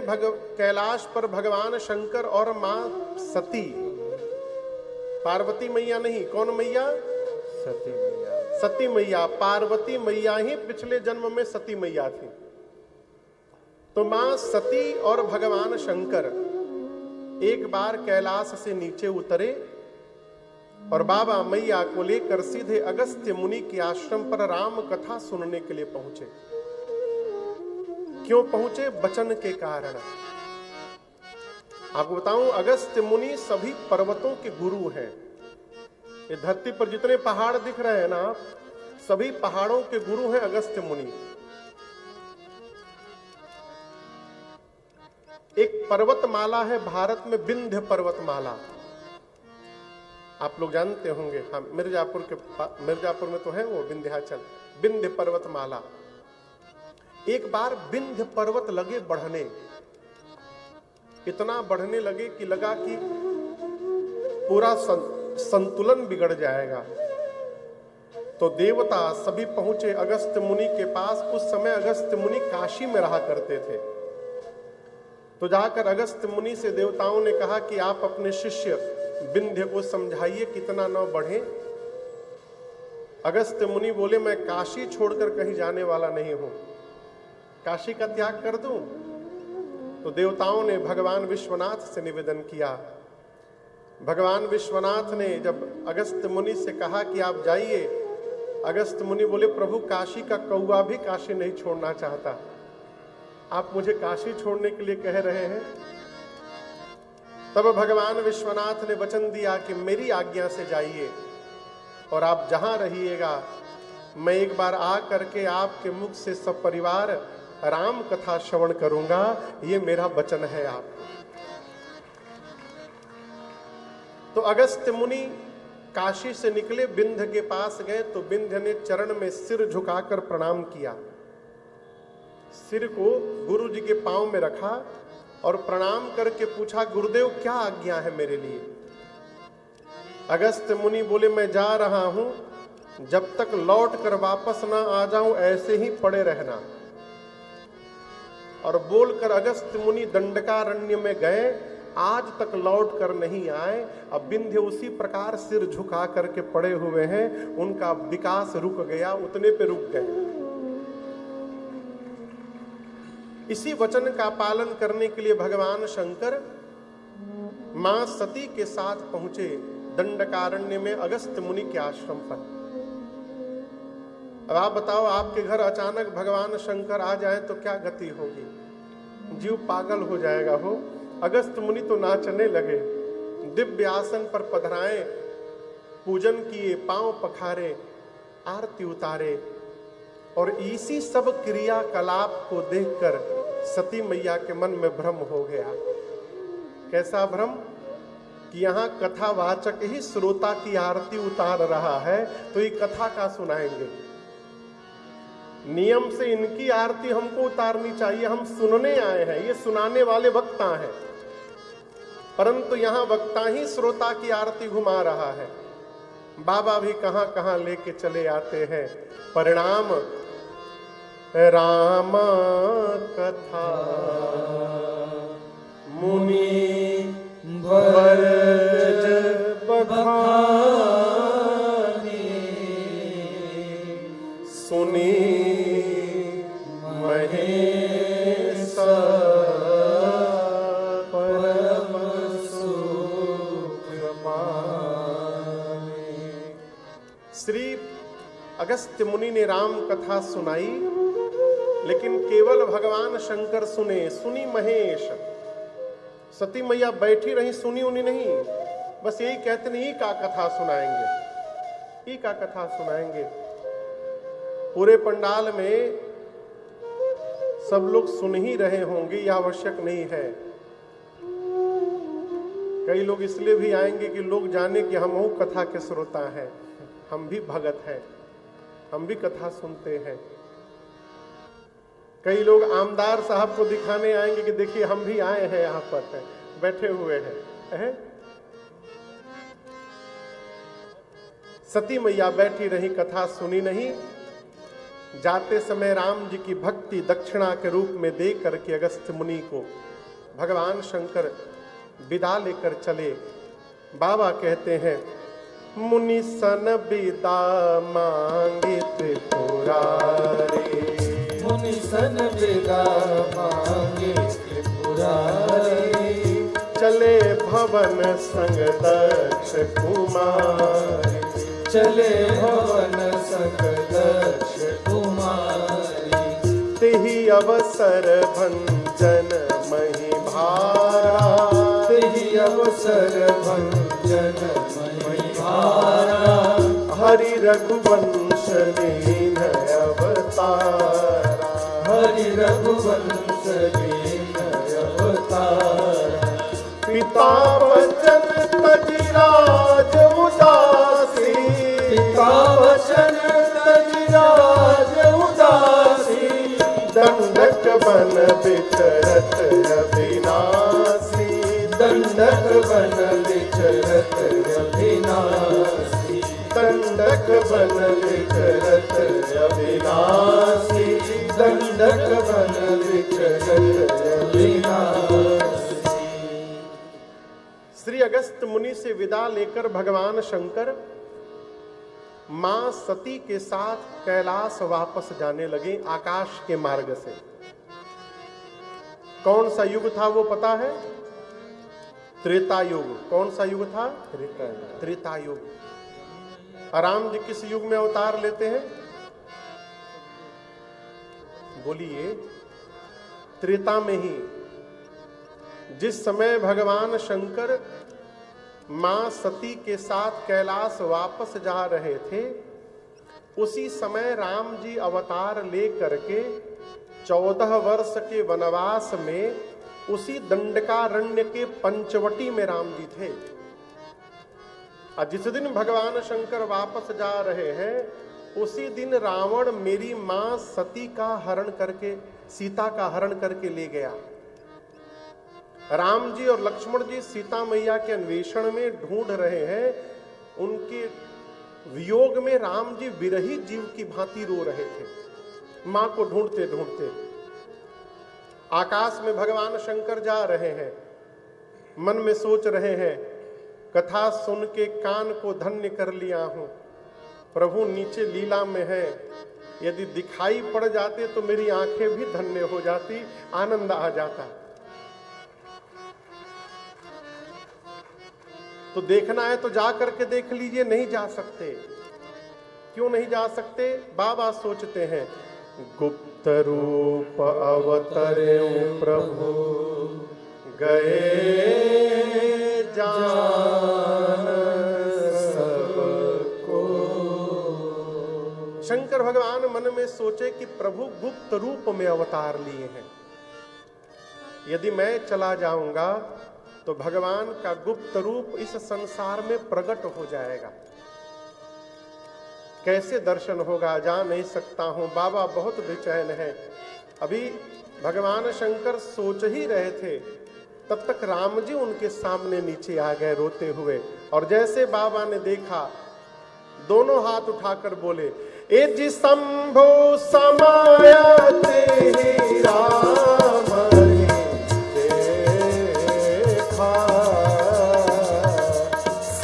कैलाश पर भगवान शंकर और मां सती, पार्वती मैया नहीं, कौन मैया? सती मैया। सती मैया। पार्वती मैया ही पिछले जन्म में सती मैया थी। तो मां सती और भगवान शंकर एक बार कैलाश से नीचे उतरे और बाबा मैया को लेकर सीधे अगस्त्य मुनि के आश्रम पर राम कथा सुनने के लिए पहुंचे। क्यों पहुंचे? वचन के कारण। आपको बताऊं, अगस्त्य मुनि सभी पर्वतों के गुरु हैं। ये धरती पर जितने पहाड़ दिख रहे हैं ना, सभी पहाड़ों के गुरु हैं अगस्त्य मुनि। एक पर्वतमाला है भारत में, विंध्य पर्वतमाला, आप लोग जानते होंगे। हाँ, मिर्जापुर में तो है वो विंध्याचल, विंध्य पर्वतमाला। एक बार विंध्य पर्वत लगे बढ़ने, इतना बढ़ने लगे कि लगा कि पूरा संतुलन बिगड़ जाएगा। तो देवता सभी पहुंचे अगस्त्य मुनि के पास। उस समय अगस्त्य मुनि काशी में रहा करते थे। तो जाकर अगस्त्य मुनि से देवताओं ने कहा कि आप अपने शिष्य विंध्य को समझाइए कितना न बढ़े। अगस्त्य मुनि बोले, मैं काशी छोड़कर कहीं जाने वाला नहीं हूं, काशी का त्याग कर दूं? तो देवताओं ने भगवान विश्वनाथ से निवेदन किया। भगवान विश्वनाथ ने जब अगस्त्य मुनि से कहा कि आप जाइए, अगस्त्य मुनि बोले, प्रभु काशी का कौवा भी काशी नहीं छोड़ना चाहता, आप मुझे काशी छोड़ने के लिए कह रहे हैं? तब भगवान विश्वनाथ ने वचन दिया कि मेरी आज्ञा से जाइए और आप जहां रहिएगा, मैं एक बार आ करके आपके मुख से सपरिवार राम कथा श्रवण करूंगा, ये मेरा वचन है आपको। तो अगस्त्य मुनि काशी से निकले, विंध्य के पास गए तो विंध्य ने चरण में सिर झुकाकर प्रणाम किया। सिर को गुरु जी के पांव में रखा और प्रणाम करके पूछा, गुरुदेव क्या आज्ञा है मेरे लिए? अगस्त्य मुनि बोले, मैं जा रहा हूं, जब तक लौट कर वापस ना आ जाऊं ऐसे ही पड़े रहना। और बोलकर अगस्त्य मुनि दंडकारण्य में गए, आज तक लौट कर नहीं आए। अब विंध्य उसी प्रकार सिर झुका करके पड़े हुए हैं, उनका विकास रुक गया, उतने पे रुक गए। इसी वचन का पालन करने के लिए भगवान शंकर मां सती के साथ पहुंचे दंडकारण्य में अगस्त्य मुनि के आश्रम पर। अब आप बताओ, आपके घर अचानक भगवान शंकर आ जाए तो क्या गति होगी? जीव पागल हो जाएगा हो। अगस्त्य मुनि तो नाचने लगे, दिव्य आसन पर पधराए, पूजन किए, पांव पखारे, आरती उतारे। और इसी सब क्रियाकलाप को देखकर सती मैया के मन में भ्रम हो गया। कैसा भ्रम? कि यहाँ कथावाचक ही श्रोता की आरती उतार रहा है, तो ये कथा का सुनाएंगे? नियम से इनकी आरती हमको उतारनी चाहिए, हम सुनने आए हैं, ये सुनाने वाले वक्ता हैं। परंतु यहाँ वक्ता ही श्रोता की आरती घुमा रहा है। बाबा भी कहां कहां लेके चले आते हैं। परिणाम राम कथा मुनि भरत बखानी सुनी महेश परम सुख पाने। श्री अगस्त्य मुनि ने राम कथा सुनाई, लेकिन केवल भगवान शंकर सुने। सुनी महेश, सती मैया बैठी रही, सुनी उनी नहीं, बस यही कहते नहीं, ई का कथा सुनाएंगे, ई का कथा सुनाएंगे। पूरे पंडाल में सब लोग सुन ही रहे होंगे, यह आवश्यक नहीं है। कई लोग इसलिए भी आएंगे कि लोग जाने कि हम कथा के श्रोता हैं, हम भी भगत हैं, हम भी कथा सुनते हैं। कई लोग आमदार साहब को दिखाने आएंगे कि देखिए हम भी आए हैं, यहाँ पर हैं, बैठे हुए हैं। सती मैया बैठी रही, कथा सुनी नहीं। जाते समय राम जी की भक्ति दक्षिणा के रूप में दे करके अगस्त्य मुनि को भगवान शंकर विदा लेकर चले। बाबा कहते हैं मुनि सन विदा मांगे त्रिपुरारी, मुनि सन विदा मांगे त्रिपुरारी, चले भवन संग दक्ष कुमारी, चले भवन संग दक्ष कुमारी, तेहि अवसर भंजन मही भारा, तेहि अवसर भंजन मही भारा, हरि रघुवंश लीन अवतारा, हरि रघुवंश लीन अवतारा, पिता वचन तजि राज उदासी, पिता वचन तजि राज उदासी, दंडक बन विचरत अविनाशी, दंडक बन विचरत अविनाशी, दंडक बन विचरत अविनाशी, दंडक बन विचरत अविनाशी। श्री अगस्त मुनि से विदा लेकर भगवान शंकर मां सती के साथ कैलाश वापस जाने लगे आकाश के मार्ग से। कौन सा युग था वो पता है? त्रेता युग। कौन सा युग था? त्रेता युग। राम जी किस युग में अवतार लेते हैं? बोलिए। त्रेता में ही। जिस समय भगवान शंकर मां सती के साथ कैलाश वापस जा रहे थे, उसी समय राम जी अवतार ले करके 14 वर्ष के वनवास में उसी दंडकारण्य के पंचवटी में राम जी थे। और जिस दिन भगवान शंकर वापस जा रहे हैं, उसी दिन रावण मेरी मां सती का हरण करके, सीता का हरण करके ले गया। राम जी और लक्ष्मण जी सीता मैया के अन्वेषण में ढूंढ रहे हैं। उनके वियोग में राम जी विरही जीव की भांति रो रहे थे, मां को ढूंढते ढूंढते। आकाश में भगवान शंकर जा रहे हैं, मन में सोच रहे हैं, कथा सुन के कान को धन्य कर लिया हूं। प्रभु नीचे लीला में है, यदि दिखाई पड़ जाते तो मेरी आंखें भी धन्य हो जाती, आनंद आ जाता। तो देखना है तो जा करके देख लीजिए। नहीं जा सकते। क्यों नहीं जा सकते? बाबा सोचते हैं, गुप्त रूप अवतरे प्रभु गए जान सबको। शंकर भगवान मन में सोचे कि प्रभु गुप्त रूप में अवतार लिए हैं। यदि मैं चला जाऊंगा तो भगवान का गुप्त रूप इस संसार में प्रकट हो जाएगा। कैसे दर्शन होगा? जा नहीं सकता हूं। बाबा बहुत बेचैन है। अभी भगवान शंकर सोच ही रहे थे, तब तक राम जी उनके सामने नीचे आ गए रोते हुए। और जैसे बाबा ने देखा, दोनों हाथ उठाकर बोले, ए जी शंभो समायते राम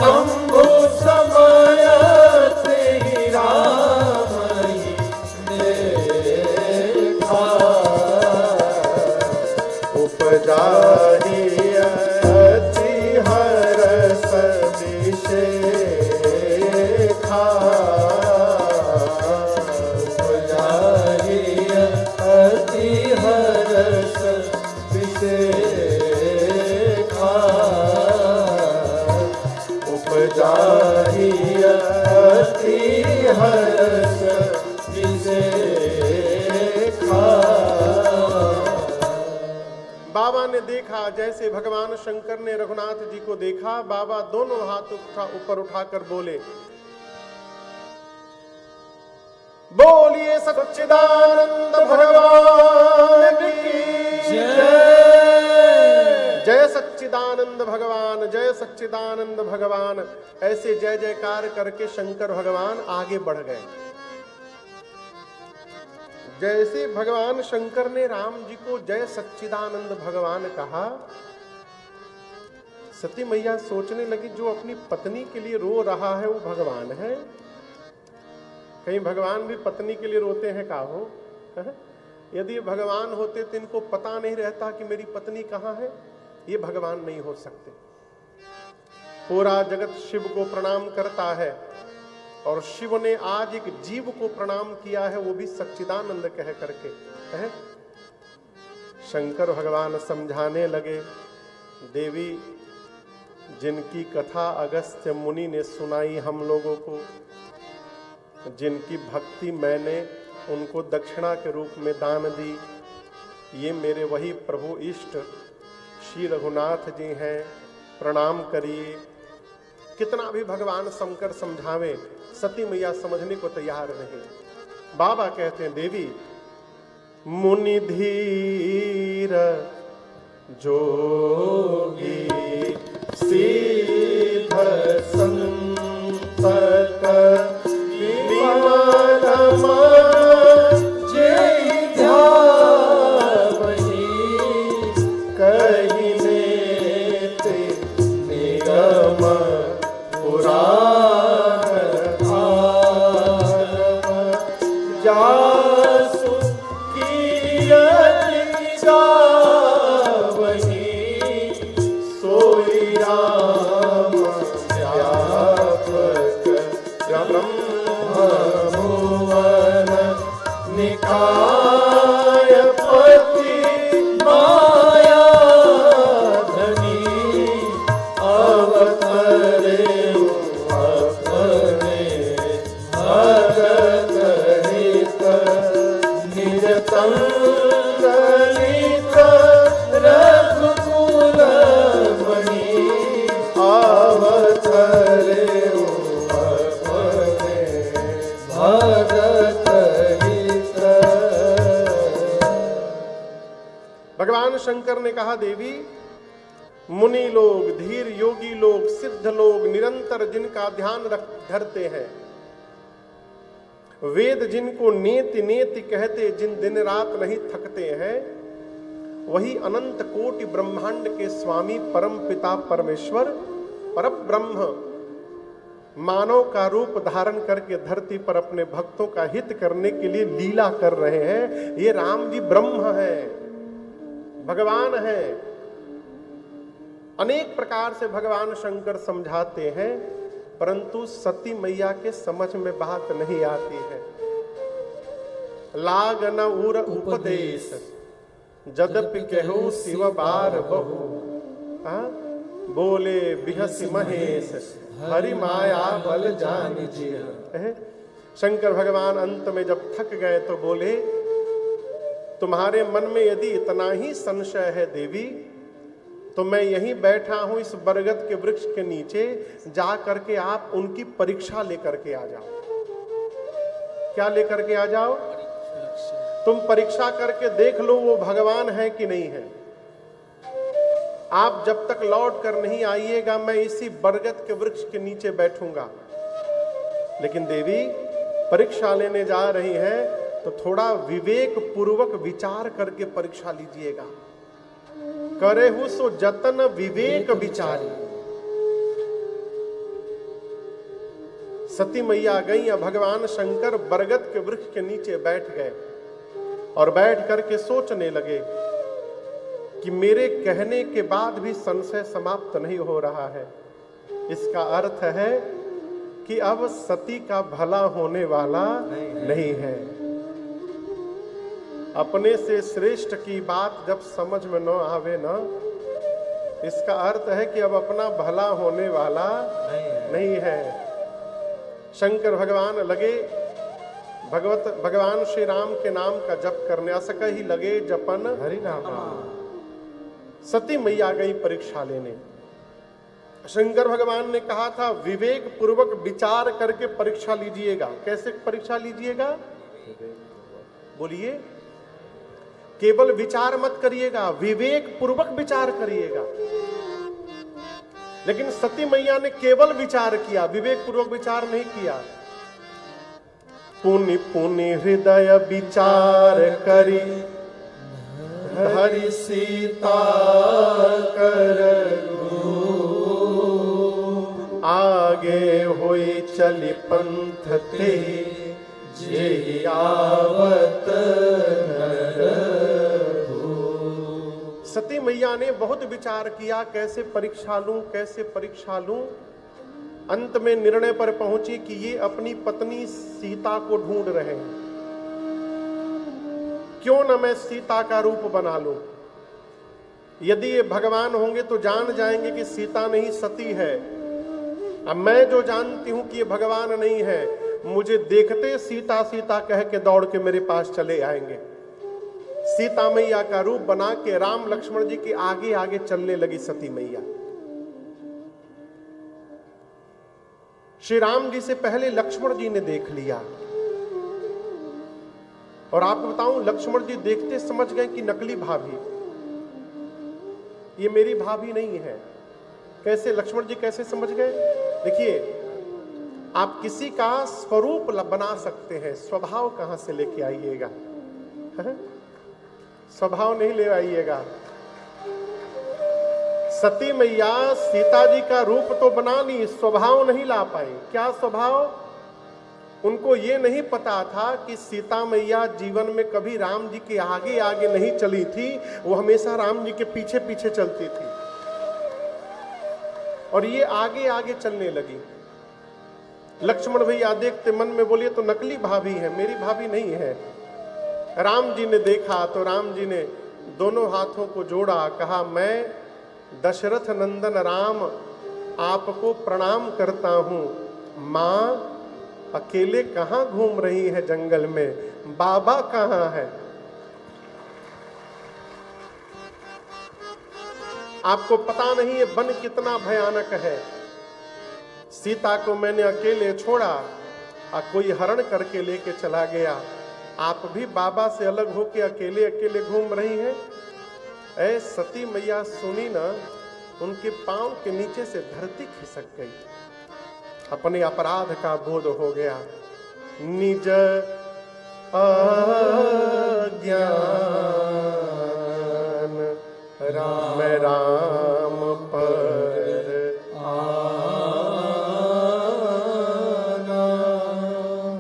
शंभो समायते राम देखा, उपजाहि अति हरष विशेखा, उपजाहि अति हरष विशेखा, उपजाहि अति हरष विशेखा। बाबा ने देखा, जैसे भगवान शंकर ने रघुनाथ जी को देखा, बाबा दोनों हाथ ऊपर उठाकर बोले, बोलिए सच्चिदानंद भगवान की जय। जय सच्चिदानंद भगवान, जय सच्चिदानंद भगवान। ऐसे जय जयकार करके शंकर भगवान आगे बढ़ गए। जैसे भगवान शंकर ने राम जी को जय सच्चिदानंद भगवान कहा, सती मैया सोचने लगी जो अपनी पत्नी के लिए रो रहा है वो भगवान है। कहीं भगवान भी पत्नी के लिए रोते हैं का हो? यदि भगवान होते तो इनको पता नहीं रहता कि मेरी पत्नी कहाँ है। ये भगवान नहीं हो सकते। पूरा जगत शिव को प्रणाम करता है और शिव ने आज एक जीव को प्रणाम किया है, वो भी सच्चिदानंद कह करके है। शंकर भगवान समझाने लगे, देवी जिनकी कथा अगस्त्य मुनि ने सुनाई हम लोगों को, जिनकी भक्ति मैंने उनको दक्षिणा के रूप में दान दी, ये मेरे वही प्रभु इष्ट श्री रघुनाथ जी हैं, प्रणाम करिए। कितना भी भगवान शंकर समझावे, सती मैया समझने को तैयार नहीं। बाबा कहते हैं, देवी मुनि धीर जोगी सीध संतत विमल मन जेहि ध्यावहि, कहि नेति निगम पुराण आगम, जासु कीरति गावहि, सोई राम व्यापक ब्रह्म भुवन निकाय पति माया धनी, अवतरे अपने भगत हित, निज तंग लित रघुकुल मणि, अवतरे अपने भगत हित। भगवान शंकर ने कहा, देवी मुनि लोग, धीर योगी लोग, सिद्ध लोग निरंतर जिनका ध्यान धरते हैं, वेद जिनको नेति नेति कहते, जिन दिन रात नहीं थकते हैं, वही अनंत कोटि ब्रह्मांड के स्वामी परम पिता परमेश्वर परब्रह्म मानव का रूप धारण करके धरती पर अपने भक्तों का हित करने के लिए लीला कर रहे हैं। ये राम जी ब्रह्म है, भगवान है। अनेक प्रकार से भगवान शंकर समझाते हैं, परंतु सती मैया के समझ में बात नहीं आती है। लाग न उर उपदेश जदपि कहूँ शिव बार बहु, बोले बिहसी महेश हरि माया बल जान जी। शंकर भगवान अंत में जब थक गए तो बोले, तुम्हारे मन में यदि इतना ही संशय है देवी, तो मैं यहीं बैठा हूं इस बरगद के वृक्ष के नीचे, जा करके आप उनकी परीक्षा लेकर के आ जाओ। क्या लेकर के आ जाओ? तुम परीक्षा करके देख लो वो भगवान है कि नहीं है। आप जब तक लौट कर नहीं आइएगा, मैं इसी बरगद के वृक्ष के नीचे बैठूंगा। लेकिन देवी परीक्षा लेने जा रही हैं, तो थोड़ा विवेक पूर्वक विचार करके परीक्षा लीजिएगा। करेहु सो जतन विवेक विचारी। सती मैया गई, भगवान शंकर बरगद के वृक्ष के नीचे बैठ गए और बैठ करके सोचने लगे कि मेरे कहने के बाद भी संशय समाप्त नहीं हो रहा है। इसका अर्थ है कि अब सती का भला होने वाला नहीं है। अपने से श्रेष्ठ की बात जब समझ में न आवे ना, इसका अर्थ है कि अब अपना भला होने वाला नहीं है। शंकर भगवान लगे भगवान श्री राम के नाम का जप करने, असक ही लगे जपन हरि नाम। सती मैया गई परीक्षा लेने। शंकर भगवान ने कहा था विवेक पूर्वक विचार करके परीक्षा लीजिएगा। कैसे परीक्षा लीजिएगा? बोलिए। केवल विचार मत करिएगा, विवेक पूर्वक विचार करिएगा। लेकिन सती मैया ने केवल विचार किया, विवेक पूर्वक विचार नहीं किया। पुनि पुनि हृदय विचार करी हरि सीता कर आगे होई चली पंथ ते जे आवत सती मैया ने बहुत विचार किया, कैसे परीक्षा लूं, कैसे परीक्षा लूं। अंत में निर्णय पर पहुंची कि ये अपनी पत्नी सीता को ढूंढ रहे हैं, क्यों न मैं सीता का रूप बना लूं। यदि ये भगवान होंगे तो जान जाएंगे कि सीता नहीं सती है। अब मैं जो जानती हूं कि ये भगवान नहीं है, मुझे देखते सीता सीता कह के दौड़ के मेरे पास चले आएंगे। सीता मैया का रूप बना के राम लक्ष्मण जी के आगे आगे चलने लगी सती मैया। श्री राम जी से पहले लक्ष्मण जी ने देख लिया, और आपको बताऊं, लक्ष्मण जी देखते समझ गए कि नकली भाभी, ये मेरी भाभी नहीं है। कैसे लक्ष्मण जी कैसे समझ गए? देखिए, आप किसी का स्वरूप बना सकते हैं, स्वभाव कहां से लेके आइएगा? स्वभाव नहीं ले आइएगा। सती मैया सीता जी का रूप तो बना ली, स्वभाव नहीं ला पाई। क्या स्वभाव? उनको ये नहीं पता था कि सीता मैया जीवन में कभी राम जी के आगे आगे नहीं चली थी, वो हमेशा राम जी के पीछे पीछे चलती थी, और ये आगे आगे चलने लगी। लक्ष्मण भैया देखते मन में बोलिए तो नकली भाभी है, मेरी भाभी नहीं है। राम जी ने देखा तो राम जी ने दोनों हाथों को जोड़ा, कहा मैं दशरथ नंदन राम आपको प्रणाम करता हूं। मां अकेले कहां घूम रही है जंगल में, बाबा कहां है? आपको पता नहीं ये वन कितना भयानक है। सीता को मैंने अकेले छोड़ा और कोई हरण करके लेके चला गया। आप भी बाबा से अलग होके अकेले अकेले घूम रही हैं। ऐ सती मैया सुनी ना, उनके पांव के नीचे से धरती खिसक गई। अपने अपराध का बोध हो गया। निज अज्ञान राम राम पर आना।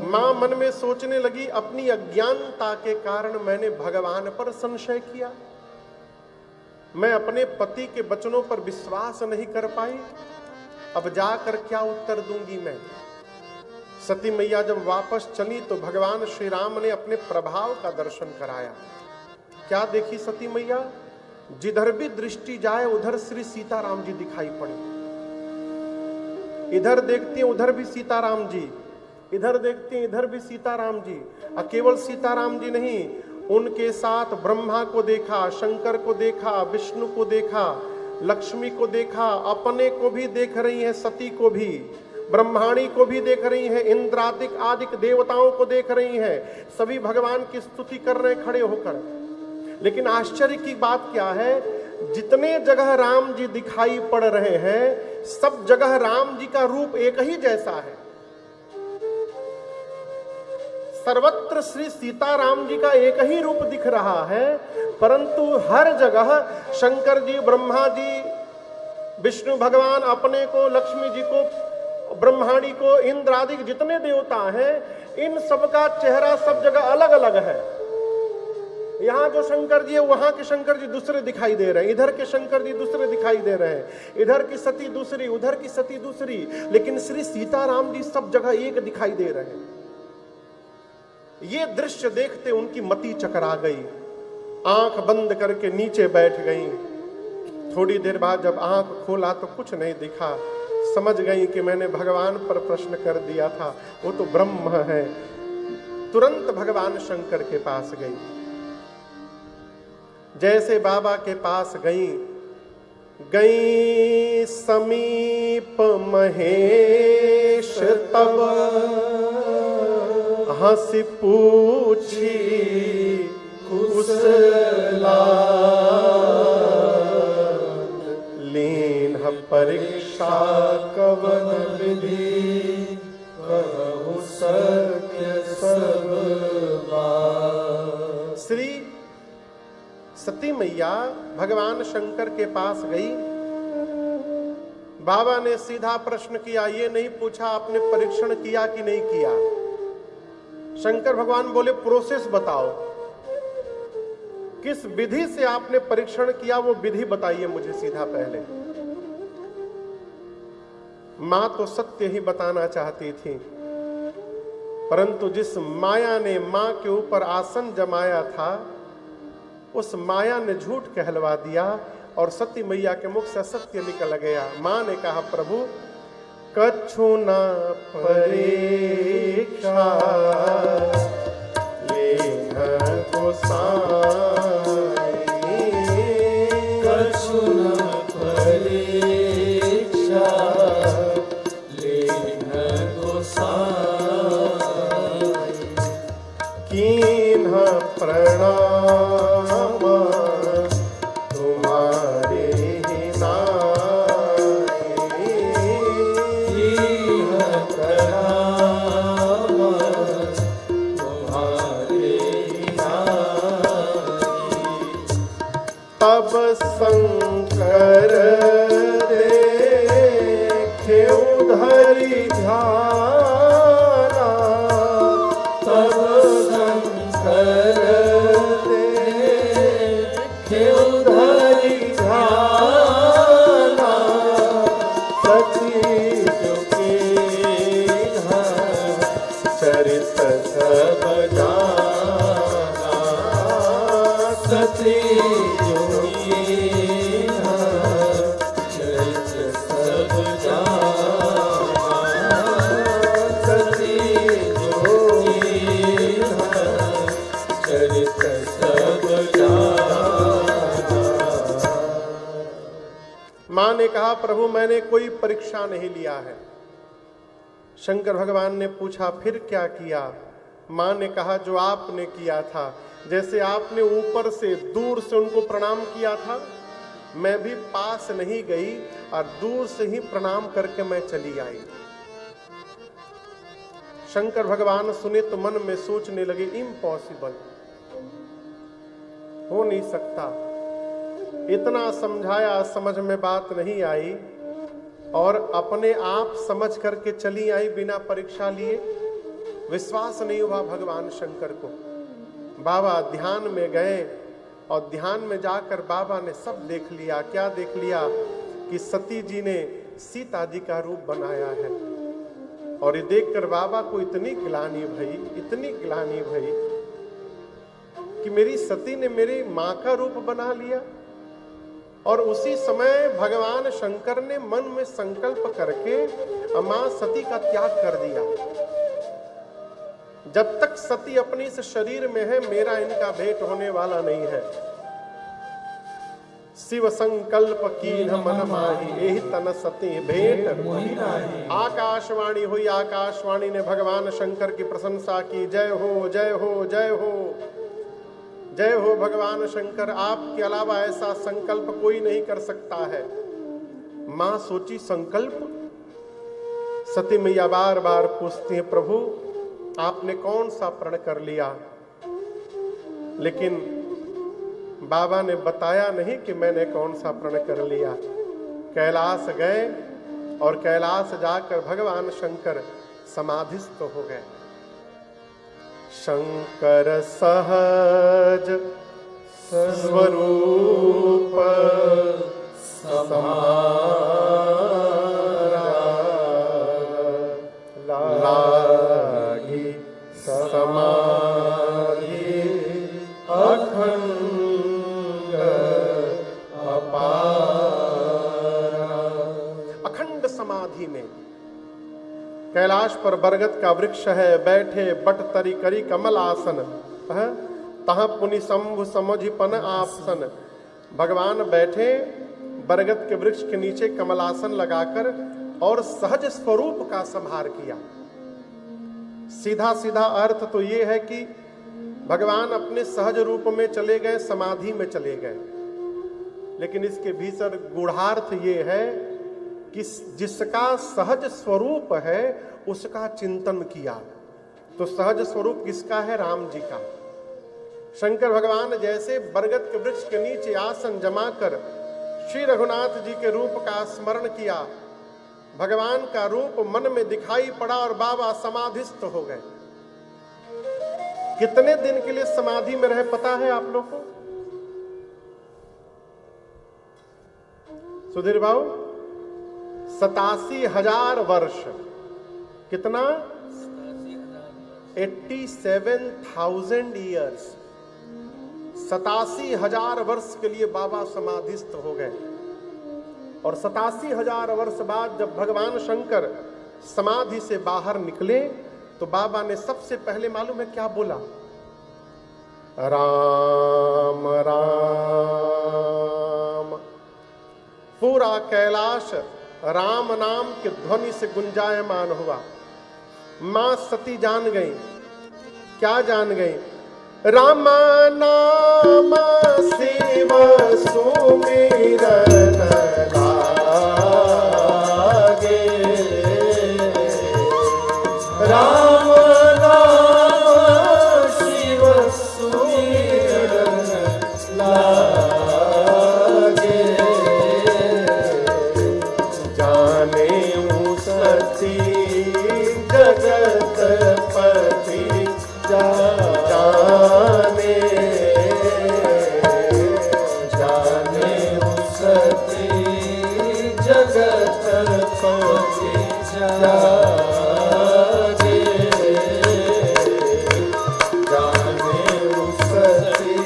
मां मन में सोचने लगी, अपनी अज्ञानता के कारण मैंने भगवान पर संशय किया, मैं अपने पति के वचनों पर विश्वास नहीं कर पाई, अब जाकर क्या उत्तर दूंगी मैं। सती मैया जब वापस चली तो भगवान श्री राम ने अपने प्रभाव का दर्शन कराया। क्या देखी सती मैया? जिधर भी दृष्टि जाए उधर श्री सीताराम जी दिखाई पड़े। इधर देखती हैं उधर भी सीताराम जी, इधर देखती हैं इधर भी सीताराम जी। केवल सीताराम जी नहीं, उनके साथ ब्रह्मा को देखा, शंकर को देखा, विष्णु को देखा, लक्ष्मी को देखा, अपने को भी देख रही हैं, सती को भी, ब्रह्माणी को भी देख रही हैं, इंद्रादिक आदिक देवताओं को देख रही हैं। सभी भगवान की स्तुति कर रहे खड़े होकर। लेकिन आश्चर्य की बात क्या है, जितने जगह राम जी दिखाई पड़ रहे हैं, सब जगह राम जी का रूप एक ही जैसा है। सर्वत्र श्री सीताराम जी का एक ही रूप दिख रहा है, परंतु हर जगह शंकर जी, ब्रह्मा जी, विष्णु भगवान अपने को, लक्ष्मी जी को, ब्रह्माणी को, इंद्र आदि जितने देवता हैं, इन सबका चेहरा सब जगह अलग अलग है। यहाँ जो शंकर जी है वहां के शंकर जी दूसरे दिखाई दे रहे हैं, इधर के शंकर जी दूसरे दिखाई दे रहे हैं, इधर की सती दूसरी, उधर की सती दूसरी, लेकिन श्री सीताराम जी सब जगह एक दिखाई दे रहे हैं। ये दृश्य देखते उनकी मति चकरा गई, आंख बंद करके नीचे बैठ गई। थोड़ी देर बाद जब आंख खोला तो कुछ नहीं दिखा। समझ गई कि मैंने भगवान पर प्रश्न कर दिया था, वो तो ब्रह्म है। तुरंत भगवान शंकर के पास गई। जैसे बाबा के पास गई समीप महेश, तब हंसी पूछी कुशला, लीन परीक्षा कवन विधि कहु सत्य सब बार। श्री सती मैया भगवान शंकर के पास गई। बाबा ने सीधा प्रश्न किया, ये नहीं पूछा आपने परीक्षण किया कि नहीं किया। शंकर भगवान बोले प्रोसेस बताओ, किस विधि से आपने परीक्षण किया वो विधि बताइए मुझे सीधा पहले। मां तो सत्य ही बताना चाहती थी, परंतु जिस माया ने मां के ऊपर आसन जमाया था उस माया ने झूठ कहलवा दिया और सती मैया के मुख से सत्य निकल गया। मां ने कहा प्रभु कछु न परीक्षा लेख गोसाई, कछु न परीक्षा लेख गोसाई, कीन्ह प्रणाम तुम्हारे ही नाई, कीन्ह प्रणाम तुम्हारे ही नाई। तब शंकर देखे उधरी ध्याना, तब शंकर देखे उधरी ध्याना, सती जो कीन्हा चरित सब जाना, सती जो कीन्हा चरित सब जाना, सती जो कीन्हा चरित सब जाना। मां ने कहा प्रभु मैंने कोई परीक्षा नहीं लिया है। शंकर भगवान ने पूछा फिर क्या किया। मां ने कहा जो आपने किया था, जैसे आपने ऊपर से दूर से उनको प्रणाम किया था, मैं भी पास नहीं गई और दूर से ही प्रणाम करके मैं चली आई। शंकर भगवान सुने तो मन में सोचने लगे इम्पॉसिबल, हो नहीं सकता। इतना समझाया समझ में बात नहीं आई और अपने आप समझ करके चली आई बिना परीक्षा लिए। विश्वास नहीं हुआ भगवान शंकर को। बाबा ध्यान में गए और ध्यान में जाकर बाबा ने सब देख लिया। क्या देख लिया कि सती जी ने सीता जी का रूप बनाया है। और ये देखकर बाबा को इतनी ग्लानि भई, इतनी ग्लानि भई कि मेरी सती ने मेरी मां का रूप बना लिया। और उसी समय भगवान शंकर ने मन में संकल्प करके मां सती का त्याग कर दिया। जब तक सती अपनी इस शरीर में है मेरा इनका भेंट होने वाला नहीं है। शिव संकल्प कीन्ह मन माही, एहि तन सती भेंट मोहि नाही। आकाशवाणी हुई। आकाशवाणी ने भगवान शंकर की प्रशंसा की। जय हो जय हो जय हो जय हो भगवान शंकर, आपके अलावा ऐसा संकल्प कोई नहीं कर सकता है। मां सोची संकल्प। सती मैया बार बार पूछती है प्रभु आपने कौन सा प्रण कर लिया। लेकिन बाबा ने बताया नहीं कि मैंने कौन सा प्रण कर लिया। कैलाश गए और कैलाश जाकर भगवान शंकर समाधिस्थ हो गए। शंकर सहज स्वरूप समारा, लागी समाधि अखंड अपारा। अखंड समाधि में कैलाश पर बरगद का वृक्ष है, बैठे बट तरी करी कमल आसन, तह पुनि शंभु समझि पन आसन। भगवान बैठे बरगद के वृक्ष के नीचे कमलासन लगाकर और सहज स्वरूप का संहार किया। सीधा सीधा अर्थ तो ये है कि भगवान अपने सहज रूप में चले गए, समाधि में चले गए। लेकिन इसके भीतर गूढ़ार्थ ये है कि जिसका सहज स्वरूप है उसका चिंतन किया। तो सहज स्वरूप किसका है? राम जी का। शंकर भगवान जैसे बरगद के वृक्ष के नीचे आसन जमाकर श्री रघुनाथ जी के रूप का स्मरण किया, भगवान का रूप मन में दिखाई पड़ा और बाबा समाधिस्थ हो गए। कितने दिन के लिए समाधि में रहे पता है आप लोग को? सुधीर बाबू, 87,000 वर्ष। कितना? 87,000 ईयर्स। 87,000 वर्ष के लिए बाबा समाधिस्थ हो गए। और 87,000 वर्ष बाद जब भगवान शंकर समाधि से बाहर निकले तो बाबा ने सबसे पहले मालूम है क्या बोला? राम राम। पूरा कैलाश राम नाम के ध्वनि से गुंजायमान हुआ। मां सती जान गई। क्या जान गई? राम नाम शिव सुमिरन लागे, राम नाम शिव सुमिरन लागे, जाने सती जगतपति जाने, जाने सती जगतपति जागे, जाने सती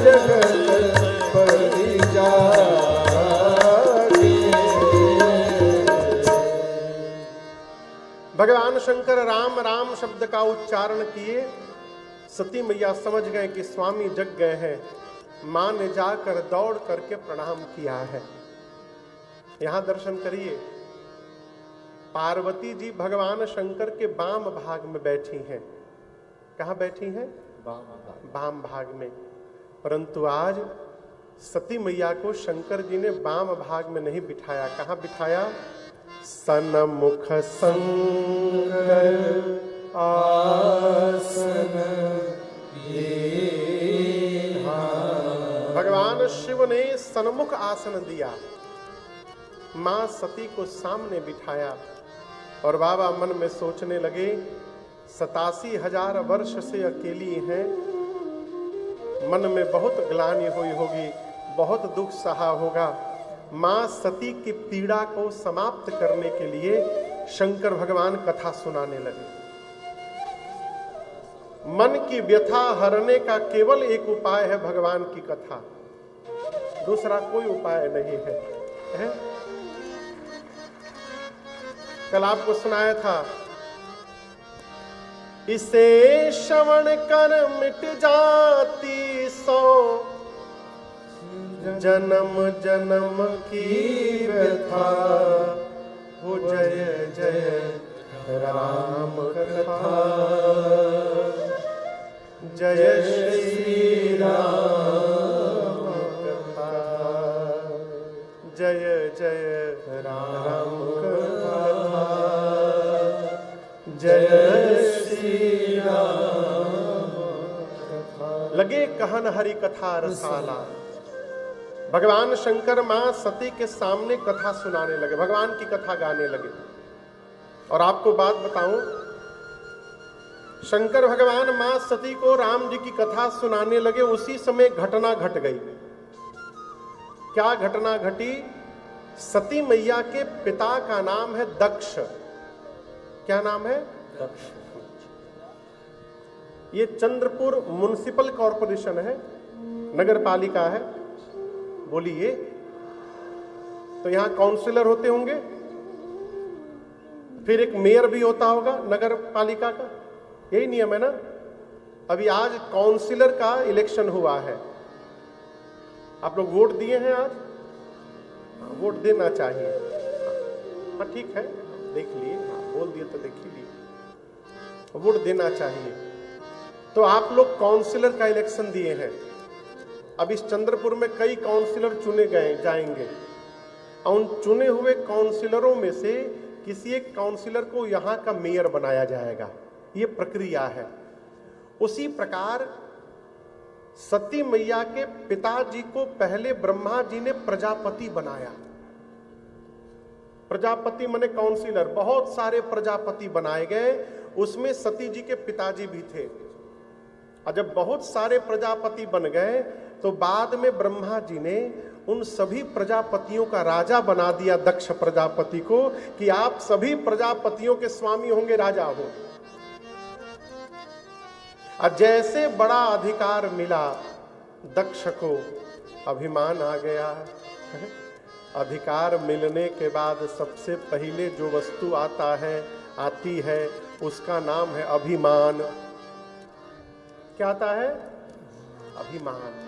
जगतपति जागे। भगवान शंकर राम राम शब्द का उच्चारण किए। सती मैया समझ गए कि स्वामी जग गए हैं। मां ने जाकर दौड़ करके प्रणाम किया है। यहां दर्शन करिए, पार्वती जी भगवान शंकर के वाम भाग में बैठी हैं। कहां बैठी हैं? वाम भाग में। परंतु आज सती मैया को शंकर जी ने वाम भाग में नहीं बिठाया। कहां बिठाया? सन्मुख शंकर आसन भगवान शिव ने सन्मुख आसन दिया। मां सती को सामने बिठाया और बाबा मन में सोचने लगे 87,000 वर्ष से अकेली हैं। मन में बहुत ग्लानि हुई होगी, बहुत दुख सहा होगा। मां सती की पीड़ा को समाप्त करने के लिए शंकर भगवान कथा सुनाने लगे। मन की व्यथा हरने का केवल एक उपाय है भगवान की कथा, दूसरा कोई उपाय नहीं है। कल आपको सुनाया था, इसे श्रवण कर मिट जाती सो जन्म जन्म की व्यथा, हो जय जय राम कथा, जय श्री राम कथा, जय जय राम कथा, जय श्री राम कथा। लगे कहन हरि कथा रसाला। भगवान शंकर मां सती के सामने कथा सुनाने लगे, भगवान की कथा गाने लगे। और आपको बात बताऊं, शंकर भगवान मां सती को राम जी की कथा सुनाने लगे, उसी समय घटना घट गई। क्या घटना घटी? सती मैया के पिता का नाम है दक्ष। क्या नाम है? दक्ष। ये चंद्रपुर म्युनिसिपल कॉरपोरेशन है, नगर पालिका है। बोलिए, तो यहां काउंसिलर होते होंगे, फिर एक मेयर भी होता होगा नगर पालिका का, यही नियम है ना। अभी आज काउंसिलर का इलेक्शन हुआ है। आप लोग वोट दिए हैं आज? वोट देना चाहिए। हाँ ठीक है, देख लिए, बोल दिए तो देख ही लिए, वोट देना चाहिए। तो आप लोग काउंसिलर का इलेक्शन दिए हैं। अब इस चंद्रपुर में कई काउंसिलर चुने गए जाएंगे। उन चुने हुए काउंसिलरों में से किसी एक काउंसिलर को यहाँ का मेयर बनाया जाएगा। ये प्रक्रिया है। उसी प्रकार सती मैया के पिताजी को पहले ब्रह्मा जी ने प्रजापति बनाया। प्रजापति माने काउंसिलर, बहुत सारे प्रजापति बनाए गए, उसमें सती जी के पिताजी भी थे। और जब बहुत सारे प्रजापति बन गए तो बाद में ब्रह्मा जी ने उन सभी प्रजापतियों का राजा बना दिया, दक्ष प्रजापति को, कि आप सभी प्रजापतियों के स्वामी होंगे, राजा हो। और जैसे बड़ा अधिकार मिला दक्ष को, अभिमान आ गया। अधिकार मिलने के बाद सबसे पहले जो वस्तु आती है उसका नाम है अभिमान। क्या आता है? अभिमान।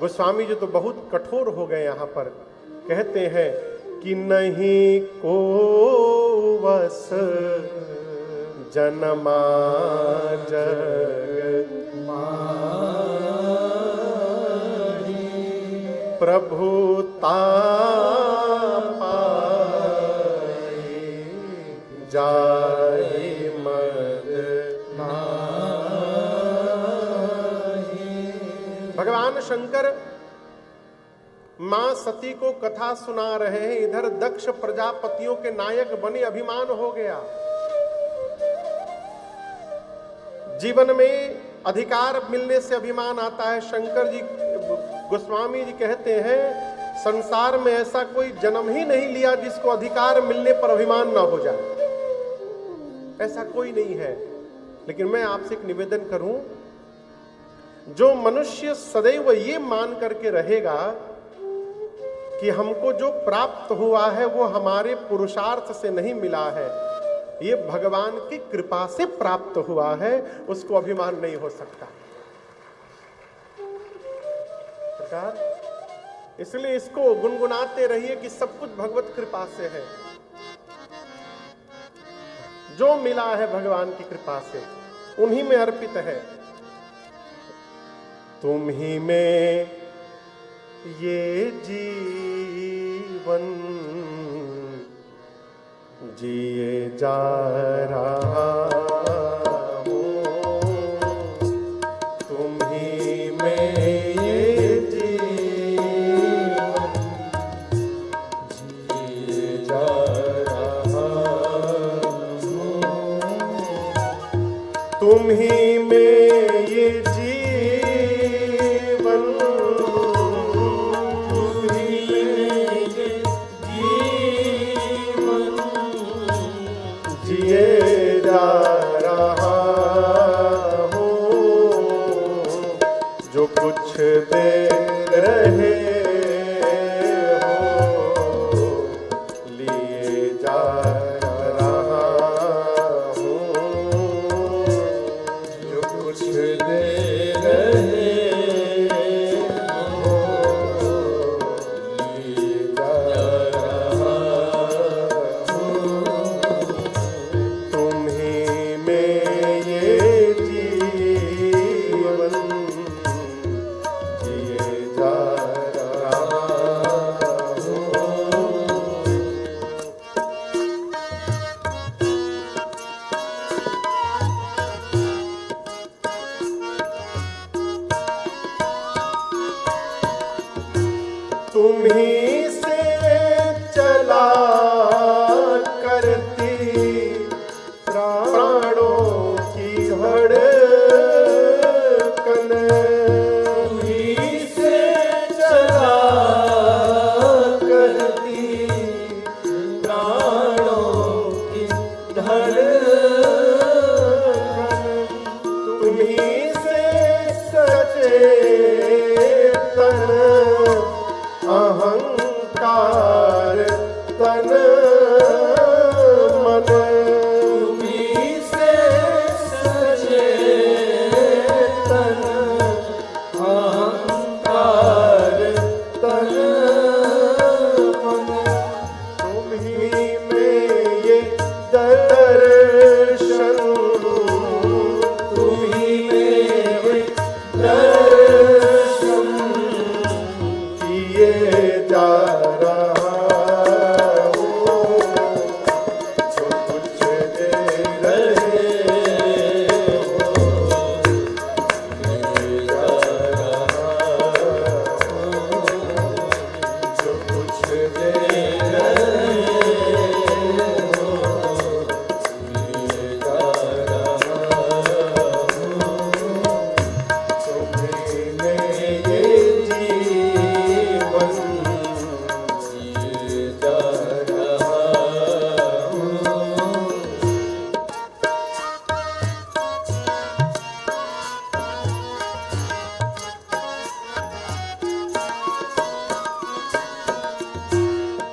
गोस्वामी जी तो बहुत कठोर हो गए यहां पर, कहते हैं कि नहीं को वस जनमा जग प्रभुता पाए जाए मद नाहि। भगवान शंकर मां सती को कथा सुना रहे हैं, इधर दक्ष प्रजापतियों के नायक बने, अभिमान हो गया। जीवन में अधिकार मिलने से अभिमान आता है। शंकर जी, गोस्वामी जी कहते हैं, संसार में ऐसा कोई जन्म ही नहीं लिया जिसको अधिकार मिलने पर अभिमान ना हो जाए, ऐसा कोई नहीं है। लेकिन मैं आपसे एक निवेदन करूं, जो मनुष्य सदैव ये मान करके रहेगा कि हमको जो प्राप्त हुआ है वो हमारे पुरुषार्थ से नहीं मिला है, ये भगवान की कृपा से प्राप्त हुआ है, उसको अभिमान नहीं हो सकता। इसलिए इसको गुनगुनाते रहिए कि सब कुछ भगवत कृपा से है, जो मिला है भगवान की कृपा से उन्हीं में अर्पित है। तुम ही में ये जीवन जिए जा रहा हूँ, तुम ही में ये जीवन जिए जा रहा हूँ, तुम ही में ये जीवन, तुम ही में ये जीवन जिए जा रहा हूँ, जो कुछ दे रहे हो लिए जा रहा हूँ, जो कुछ दे रहे हो लिए जा रहा हूँ, तुम ही में ये जीवन जिए जा रहा हूँ। तुम ही से चला करती प्राणों की धड़कन, तुम ही से चला करती प्राणों की धड़कन, तुम ही से सचेतन अहंकार तन मन, तुम ही से सचेतन अहंकार तन मन, तुम ही में ये दर्शन, तुम ही में ये दर्शन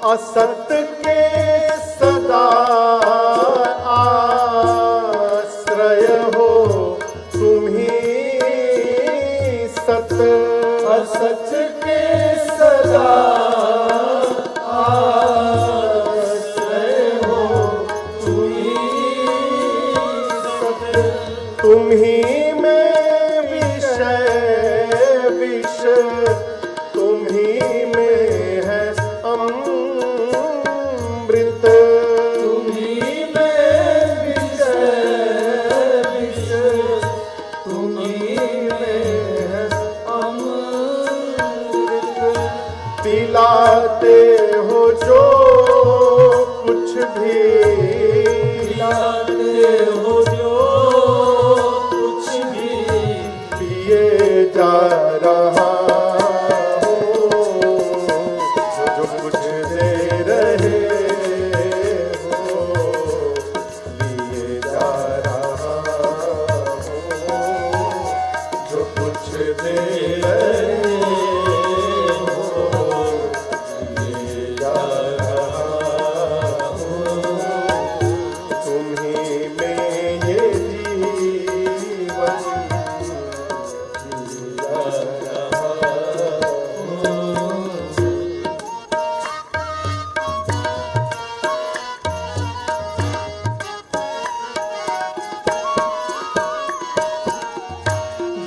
असत के सदा आश्रय हो तुम्ही सत। असत के सदा आश्रय हो तुम्ही सत। तुम्ही में विषय विष तुम्ही में है अमृत। तुम्ही में विषय विष तुम्ही में है अमृत। पिलाते हो जो कुछ भी पिलाते हो जो कुछ भी पिए जा रहा हूँ। जो कुछ दे रहे हो लिए जा रहा हूँ। जो कुछ दे रहे हो लिए जा रहा हूँ। तुम्ही में ये जीवन जिया रहा हूँ।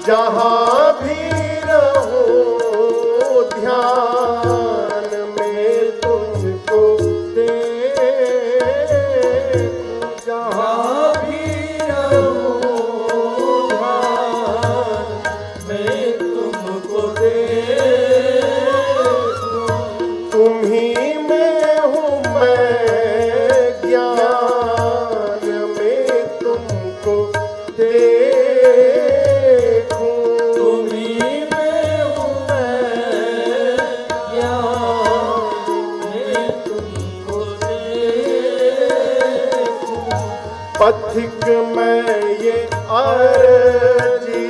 जहाँ भी रहो ध्यान में तुमको देखूं। जहाँ भी रहूं ध्यान में तुमको देखूं। तुम्ही में हूँ मैं ज्ञान में तुमको देखूं। तुम्ही में हूँ मैं ज्ञान में तुमको देखूं। पथिक में ये अर्जी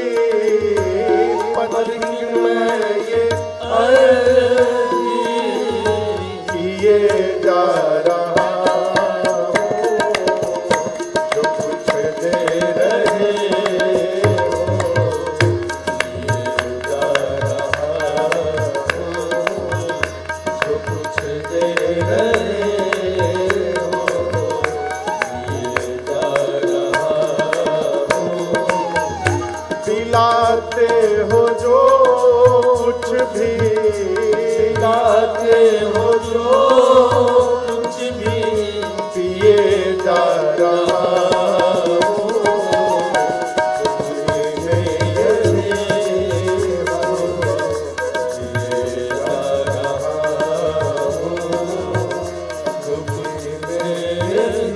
पथिक में ये अर्जी किए जा रहा हूँ। जो कुछ दे रहे हो किए जा रहा हूँ। जो कुछ दे रहे हो किए जा रहा हूँ। पिलाते हो जो कुछ भी पिलाते हो जो कुछ भी पिए जा रहा हूँ। तुम्ही में ये जीवन जिए जा रहा हूँ।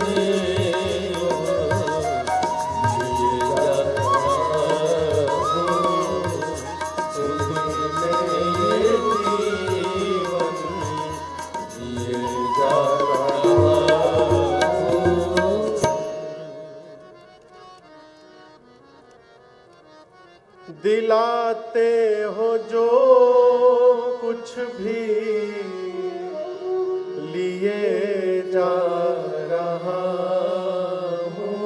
तुम्ही में ये जीवन जिए जा रहा हूँ। तुम्ही में ये जीवन जिए जा रहा हूँ। दिलाते हो जो कुछ भी लिए जा रहा हूँ।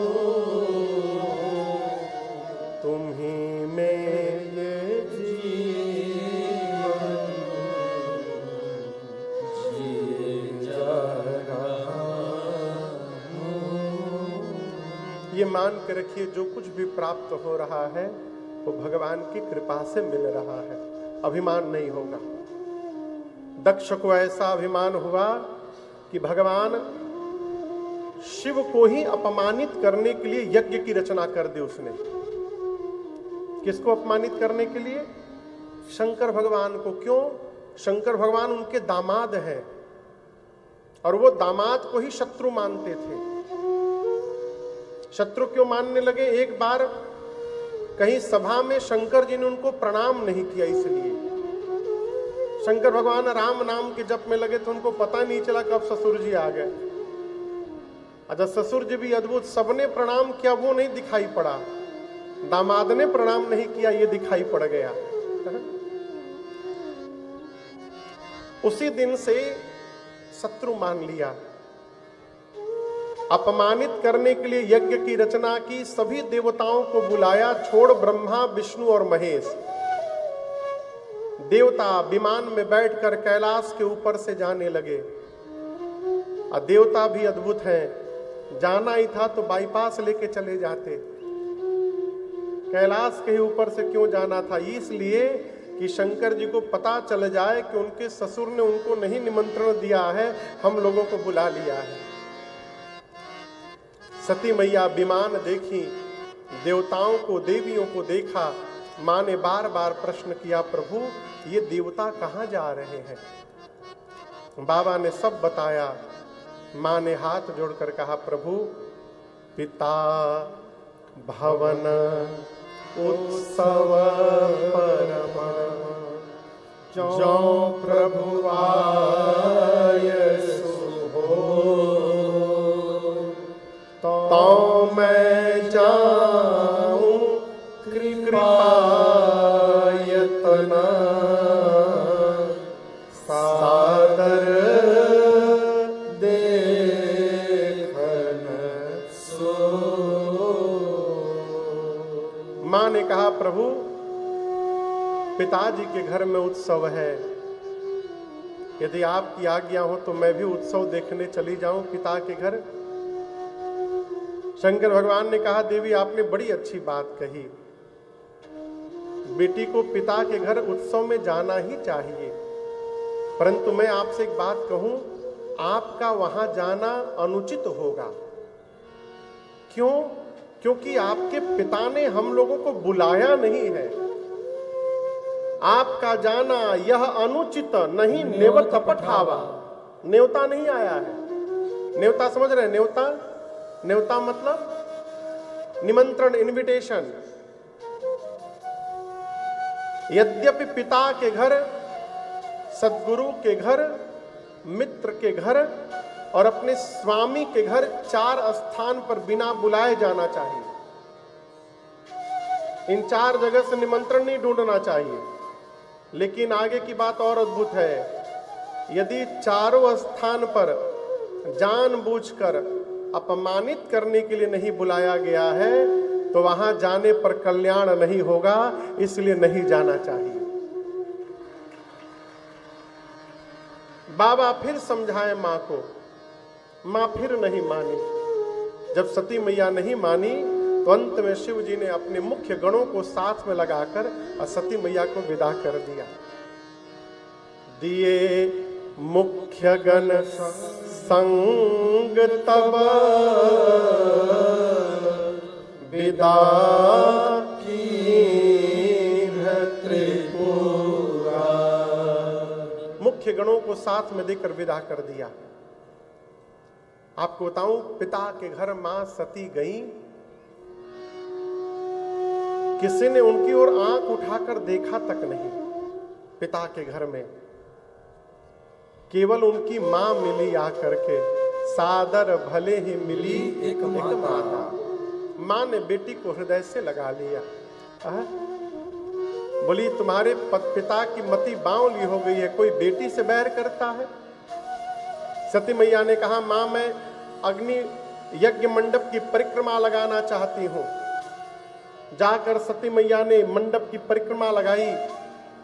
तुम्ही में ये जीवन जिए जा रहा हूँ। ये मान के रखिए जो कुछ भी प्राप्त हो रहा है वो भगवान की कृपा से मिल रहा है, अभिमान नहीं होगा। दक्ष को ऐसा अभिमान हुआ कि भगवान शिव को ही अपमानित करने के लिए यज्ञ की रचना कर दी उसने। किसको अपमानित करने के लिए? शंकर भगवान को। क्यों? शंकर भगवान उनके दामाद हैं और वो दामाद को ही शत्रु मानते थे। शत्रु क्यों मानने लगे? एक बार कहीं सभा में शंकर जी ने उनको प्रणाम नहीं किया, इसलिए शंकर भगवान राम नाम के जप में लगे तो उनको पता नहीं चला कब ससुर जी आ गए। अच्छा, ससुर जी भी अद्भुत, सबने प्रणाम किया वो नहीं दिखाई पड़ा, दामाद ने प्रणाम नहीं किया ये दिखाई पड़ गया। उसी दिन से शत्रु मान लिया। अपमानित करने के लिए यज्ञ की रचना की, सभी देवताओं को बुलाया, छोड़ ब्रह्मा, विष्णु और महेश। देवता विमान में बैठकर कैलाश के ऊपर से जाने लगे। और देवता भी अद्भुत हैं, जाना ही था तो बाईपास लेके चले जाते। कैलाश के ऊपर से क्यों जाना था? इसलिए कि शंकर जी को पता चल जाए कि उनके ससुर ने उनको नहीं निमंत्रण दिया है, हम लोगों को बुला लिया है। सती मैया विमान देखी, देवताओं को, देवियों को देखा। मां ने बार बार प्रश्न किया, प्रभु ये देवता कहां जा रहे हैं? बाबा ने सब बताया। मां ने हाथ जोड़कर कहा, प्रभु पिता भवन उत्सव परमा, जो प्रभु आय सुहो, तो मैं जाऊं कृपायतना, सादर मां ने कहा, प्रभु पिताजी के घर में उत्सव है, यदि आपकी आज्ञा हो तो मैं भी उत्सव देखने चली जाऊं पिता के घर। शंकर भगवान ने कहा, देवी आपने बड़ी अच्छी बात कही, बेटी को पिता के घर उत्सव में जाना ही चाहिए, परंतु मैं आपसे एक बात कहूं, आपका वहां जाना अनुचित होगा। क्यों? क्योंकि आपके पिता ने हम लोगों को बुलाया नहीं है। आपका जाना यह अनुचित नहीं, नेवत पठावा, न्योता नहीं आया है। न्योता समझ रहे हैं? न्योता, न्योता मतलब निमंत्रण, इनविटेशन। यद्यपि पिता के घर, सद्गुरु के घर, मित्र के घर और अपने स्वामी के घर 4 स्थान पर बिना बुलाए जाना चाहिए। इन 4 जगह से निमंत्रण नहीं ढूंढना चाहिए। लेकिन आगे की बात और अद्भुत है, यदि चारों स्थान पर जानबूझकर अपमानित करने के लिए नहीं बुलाया गया है तो वहां जाने पर कल्याण नहीं होगा, इसलिए नहीं जाना चाहिए। बाबा फिर समझाए मां को, मां फिर नहीं मानी। जब सती मैया नहीं मानी तो अंत में शिव जी ने अपने मुख्य गणों को साथ में लगाकर सती मैया को विदा कर दिया। दिए मुख्य गण संग तब विदा कीन्ह त्रिपुरा। मुख्य गणों को साथ में देकर विदा कर दिया। आपको बताऊं, पिता के घर मां सती गई, किसी ने उनकी ओर आंख उठाकर देखा तक नहीं। पिता के घर में केवल उनकी मां मिली आकर के, सादर भले ही मिली एक माता। मां ने बेटी को हृदय से लगा लिया। बोली, तुम्हारे पिता की मति बावली हो गई है, कोई बेटी से बैर करता है? सती मैया ने कहा, मां मैं अग्नि यज्ञ मंडप की परिक्रमा लगाना चाहती हूं। जाकर सती मैया ने मंडप की परिक्रमा लगाई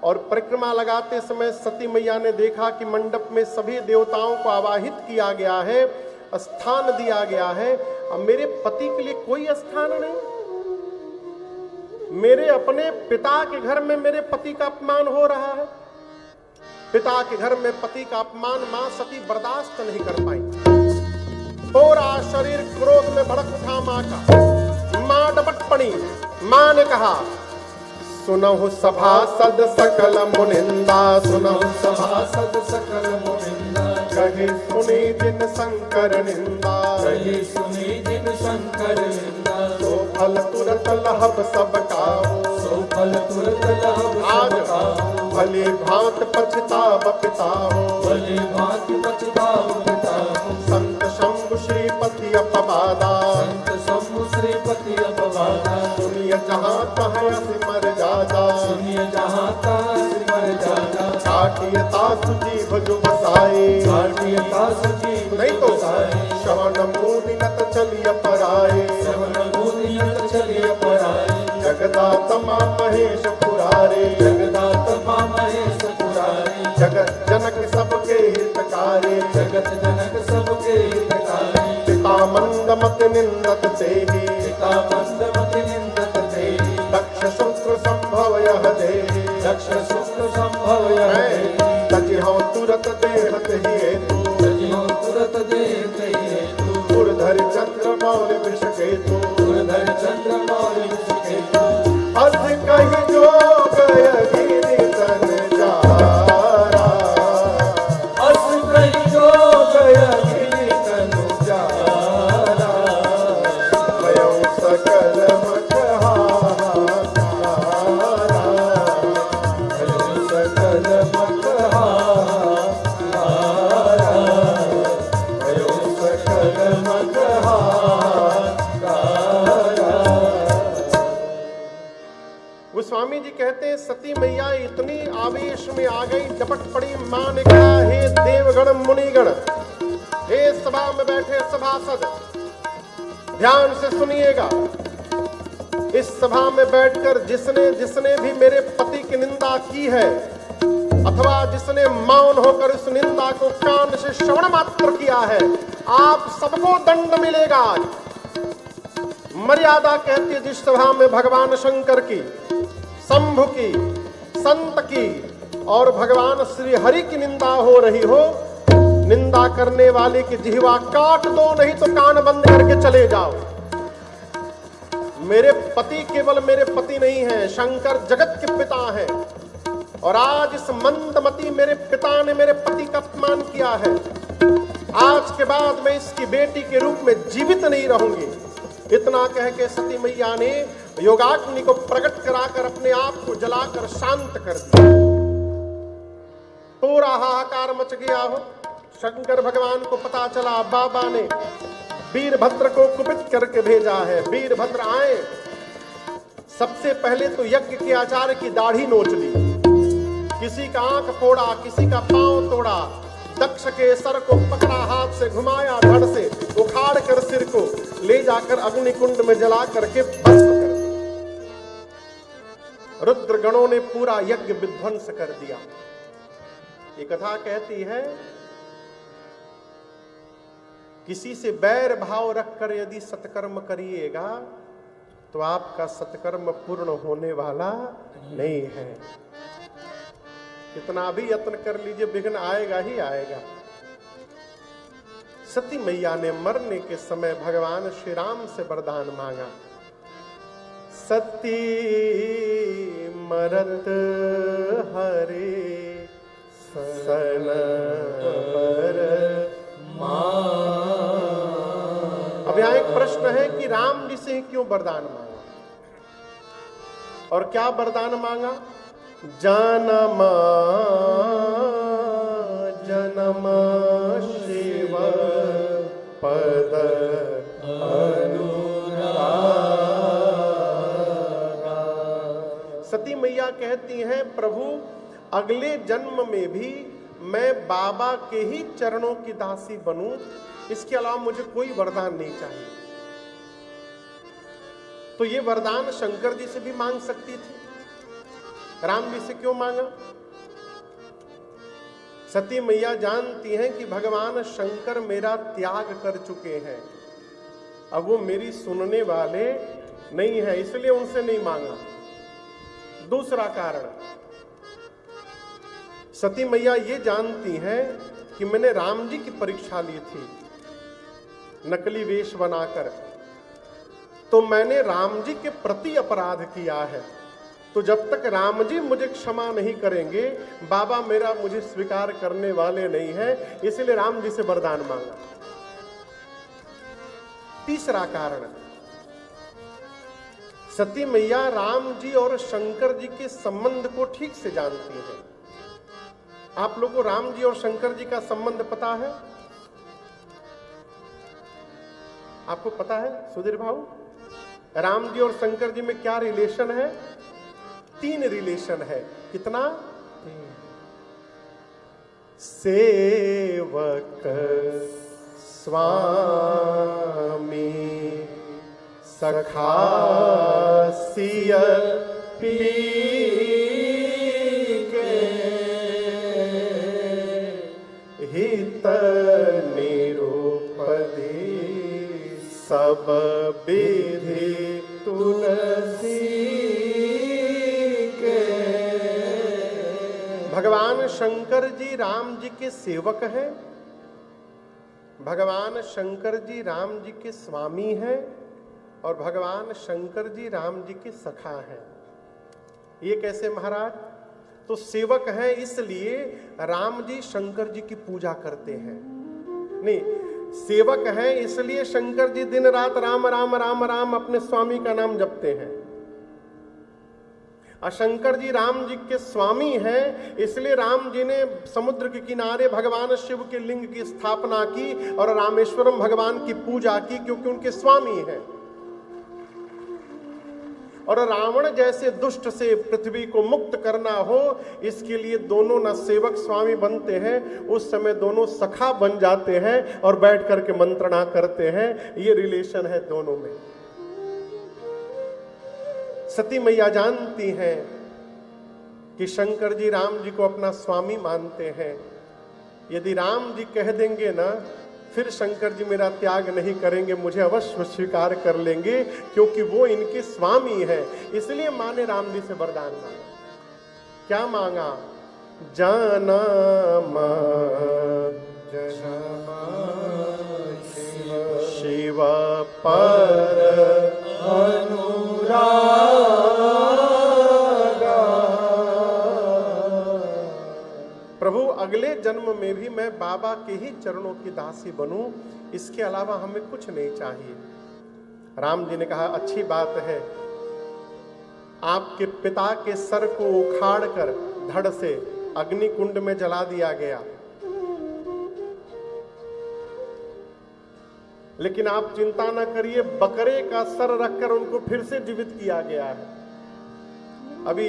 और परिक्रमा लगाते समय सती मैया ने देखा कि मंडप में सभी देवताओं को आवाहित किया गया है, स्थान दिया गया है, अब मेरे पति के लिए कोई स्थान नहीं। मेरे अपने पिता के घर में मेरे पति का अपमान हो रहा है। पिता के घर में पति का अपमान मां सती बर्दाश्त नहीं कर पाई। पूरा शरीर क्रोध में भड़क उठा मां का। मां डपट पड़ी। मां ने कहा, सुनहु सभासद सकल मुनिंदा, सुनहु सभासद सकल मुनिंदा, कहे सुनी जिन शंकर निंदा, कहे सुनी जिन शंकर निंदा, सो फल तुरत लहब सब काहू, सो फल तुरत लहब सब काहू, भली भांत पछताव पिताहू, भली भांत पछताव पिताहू, संत शंभु श्रीपति अपवादा, संत शंभु श्रीपति अपवादा, सुनिय जहाँ तहाँ सिमर जाजा, सुनिय जहाँ तहाँ सिमर जाजा, काट साठियता सुजीव जो बसाए, साठियता सुजीव नहीं तो बसाए। श्रवण मूदिनत चलिय पराए, श्रवण मूदिनत चलिय पराए। जगदात्मा महेश पुरारे, जगदात्मा महेश पुरारे। जगत जनक सबके हितकारे, जगत जनक सबके हितकारी। पिता मंदमत निंदत तेहि, पिता मंदमति निंदत तेहि। दक्ष शुक्र संभव यह देहि, दक्ष शुक्र संभव यह देहि। तजिहौ तुरत देखत ही हेतु, तजिहौ तुरत देखत ही हेतु। उर्धर चंद्र मौल वृष केतु, उर्धर चंद्र मौल वृष केतु। अस कहि जोग गिरि तन जारा, अस कहि जोग गिरि तनु जारा। भयउ सकल मत हाहाकारा, भयउ सकल मत हाहाकारा। भयउ सकल मत हाहाकारा। गोस्वामी जी कहते हैं सती मैया इतनी आवेश में आ गई, डपट पड़ी। मां ने कहा, हे देवगण मुनिगण, हे सभा में बैठे सभासद, ध्यान से सुनिएगा। इस सभा में बैठकर जिसने जिसने भी मेरे पति की निंदा की है, अथवा जिसने मौन होकर इस निंदा को कान से श्रवण मात्र किया है, आप सबको दंड मिलेगा आज। मर्यादा कहती है जिस सभा में भगवान शंकर की, शंभु की, संत की और भगवान श्री हरि की निंदा हो रही हो, निंदा करने वाले की जिह्वा काट दो, नहीं तो कान बंद करके चले जाओ। मेरे पति केवल मेरे पति नहीं हैं, शंकर जगत के पिता हैं। और आज इस मंदमती मेरे पिता ने मेरे पति का अपमान किया है। आज के बाद मैं इसकी बेटी के रूप में जीवित नहीं रहूंगी। इतना कह के सती मैया ने योगाग्नि को प्रकट कराकर अपने आप को जलाकर शांत कर दिया। पूरा हाहाकार मच गया हो। शंकर भगवान को पता चला, बाबा ने वीरभद्र को कुपित करके भेजा है। वीरभद्र आए, सबसे पहले तो यज्ञ के आचार्य की दाढ़ी नोच ली, किसी का आंख फोड़ा, किसी का पांव तोड़ा, दक्ष के सर को पकड़ा, हाथ से घुमाया, धड़ से उखाड़ कर सिर को ले जाकर अग्निकुंड में जला करके भस्म कर दिया। रुद्र गणों ने पूरा यज्ञ विध्वंस कर दिया। ये कथा कहती है, किसी से बैर भाव रखकर यदि सत्कर्म करिएगा तो आपका सत्कर्म पूर्ण होने वाला नहीं है। कितना भी यत्न कर लीजिए, विघ्न आएगा ही आएगा। सती मैया ने मरने के समय भगवान श्री राम से वरदान मांगा। सती मरत हरे सन पर। अब यहां एक प्रश्न है कि राम जी से क्यों वरदान मांगा और क्या वरदान मांगा? जन्म जन्म शिव पद अनुरागा। सती मैया कहती हैं, प्रभु अगले जन्म में भी मैं बाबा के ही चरणों की दासी बनूं, इसके अलावा मुझे कोई वरदान नहीं चाहिए। तो ये वरदान शंकर जी से भी मांग सकती थी, राम जी से क्यों मांगा? सती मैया जानती हैं कि भगवान शंकर मेरा त्याग कर चुके हैं, अब वो मेरी सुनने वाले नहीं है, इसलिए उनसे नहीं मांगा। दूसरा कारण, सती मैया ये जानती हैं कि मैंने राम जी की परीक्षा ली थी नकली वेश बनाकर, तो मैंने राम जी के प्रति अपराध किया है। तो जब तक राम जी मुझे क्षमा नहीं करेंगे, बाबा मेरा मुझे स्वीकार करने वाले नहीं है, इसलिए राम जी से वरदान मांगा। तीसरा कारण, सती मैया राम जी और शंकर जी के संबंध को ठीक से जानती हैं। आप लोगों को राम जी और शंकर जी का संबंध पता है? आपको पता है सुधीर भाऊ, राम जी और शंकर जी में क्या रिलेशन है? 3 रिलेशन है। कितना? सेवक स्वामी सखा सिय पी के हित निरूपदी सब विधि तुलसी के। भगवान शंकर जी राम जी के सेवक हैं, भगवान शंकर जी राम जी के स्वामी हैं और भगवान शंकर जी राम जी के सखा हैं। ये कैसे महाराज? तो सेवक हैं इसलिए राम जी शंकर जी की पूजा करते हैं। नहीं, सेवक हैं इसलिए शंकर जी दिन रात राम राम राम राम अपने स्वामी का नाम जपते हैं। और शंकर जी राम जी के स्वामी हैं इसलिए राम जी ने समुद्र के किनारे भगवान शिव के लिंग की स्थापना की और रामेश्वरम भगवान की पूजा की, क्योंकि उनके स्वामी हैं। और रावण जैसे दुष्ट से पृथ्वी को मुक्त करना हो, इसके लिए दोनों न सेवक स्वामी बनते हैं, उस समय दोनों सखा बन जाते हैं और बैठ करके मंत्रणा करते हैं। ये रिलेशन है दोनों में। सती मैया जानती हैं कि शंकर जी राम जी को अपना स्वामी मानते हैं। यदि राम जी कह देंगे ना, फिर शंकर जी मेरा त्याग नहीं करेंगे, मुझे अवश्य स्वीकार कर लेंगे, क्योंकि वो इनके स्वामी हैं। इसलिए माँ ने राम जी से वरदान मांगा। क्या मांगा? जाना शिव पर प्रभु अगले जन्म में भी मैं बाबा के ही चरणों की दासी बनूं, इसके अलावा हमें कुछ नहीं चाहिए। राम जी ने कहा अच्छी बात है, आपके पिता के सर को उखाड़ कर धड़ से अग्नि कुंड में जला दिया गया, लेकिन आप चिंता न करिए, बकरे का सर रखकर उनको फिर से जीवित किया गया है। अभी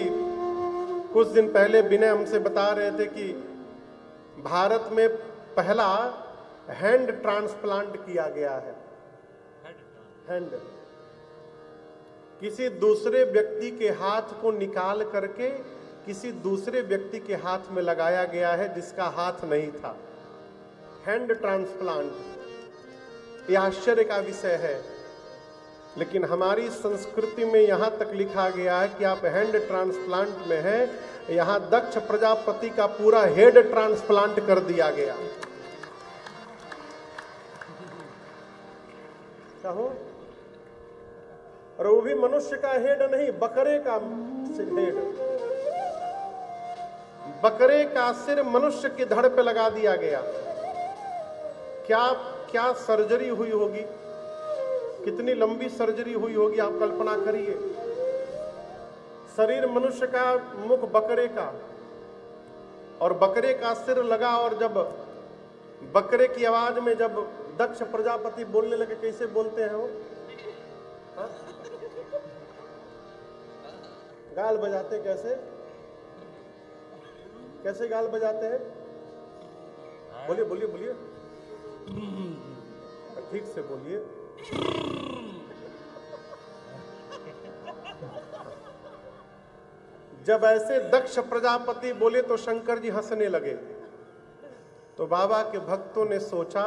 कुछ दिन पहले विनय हमसे बता रहे थे कि भारत में पहला हैंड ट्रांसप्लांट किया गया है। हैंड, किसी दूसरे व्यक्ति के हाथ को निकाल करके किसी दूसरे व्यक्ति के हाथ में लगाया गया है जिसका हाथ नहीं था। हैंड ट्रांसप्लांट, यह आश्चर्य का विषय है। लेकिन हमारी संस्कृति में यहां तक लिखा गया है कि आप हैंड ट्रांसप्लांट में हैं, यहां दक्ष प्रजापति का पूरा हेड ट्रांसप्लांट कर दिया गया। क्या हो? और वो भी मनुष्य का हेड नहीं, बकरे का हेड। बकरे का सिर मनुष्य की धड़ पे लगा दिया गया। क्या सर्जरी हुई होगी, कितनी लंबी सर्जरी हुई होगी, आप कल्पना करिए। शरीर मनुष्य का, मुख बकरे का, और बकरे का सिर लगा। और जब बकरे की आवाज में जब दक्ष प्रजापति बोलने लगे, कैसे बोलते हैं वो? हा? गाल बजाते कैसे? कैसे गाल बजाते हैं? बोलिए बोलिए बोलिए, ठीक से बोलिए। जब ऐसे दक्ष प्रजापति बोले तो शंकर जी हंसने लगे। तो बाबा के भक्तों ने सोचा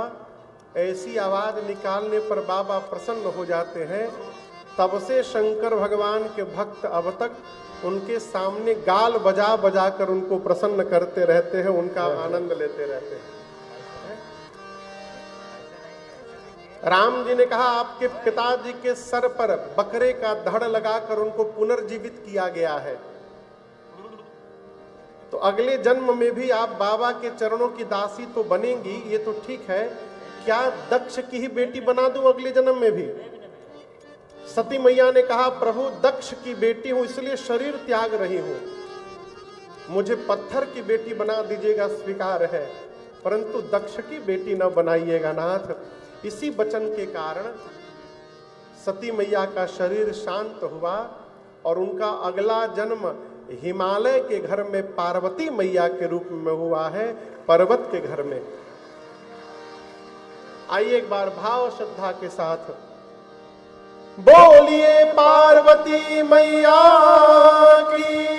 ऐसी आवाज निकालने पर बाबा प्रसन्न हो जाते हैं। तब से शंकर भगवान के भक्त अब तक उनके सामने गाल बजा बजा कर उनको प्रसन्न करते रहते हैं, उनका आनंद लेते रहते हैं। राम जी ने कहा आपके पिताजी के सर पर बकरे का धड़ लगाकर उनको पुनर्जीवित किया गया है, तो अगले जन्म में भी आप बाबा के चरणों की दासी तो बनेंगी, ये तो ठीक है। क्या दक्ष की ही बेटी बना दूं अगले जन्म में भी? सती मैया ने कहा प्रभु दक्ष की बेटी हूं इसलिए शरीर त्याग रही हूं, मुझे पत्थर की बेटी बना दीजिएगा स्वीकार है, परंतु दक्ष की बेटी न बनाइएगा नाथ। इसी वचन के कारण सती मैया का शरीर शांत हुआ और उनका अगला जन्म हिमालय के घर में पार्वती मैया के रूप में हुआ है, पर्वत के घर में। आइए एक बार भाव श्रद्धा के साथ बोलिए पार्वती मैया की।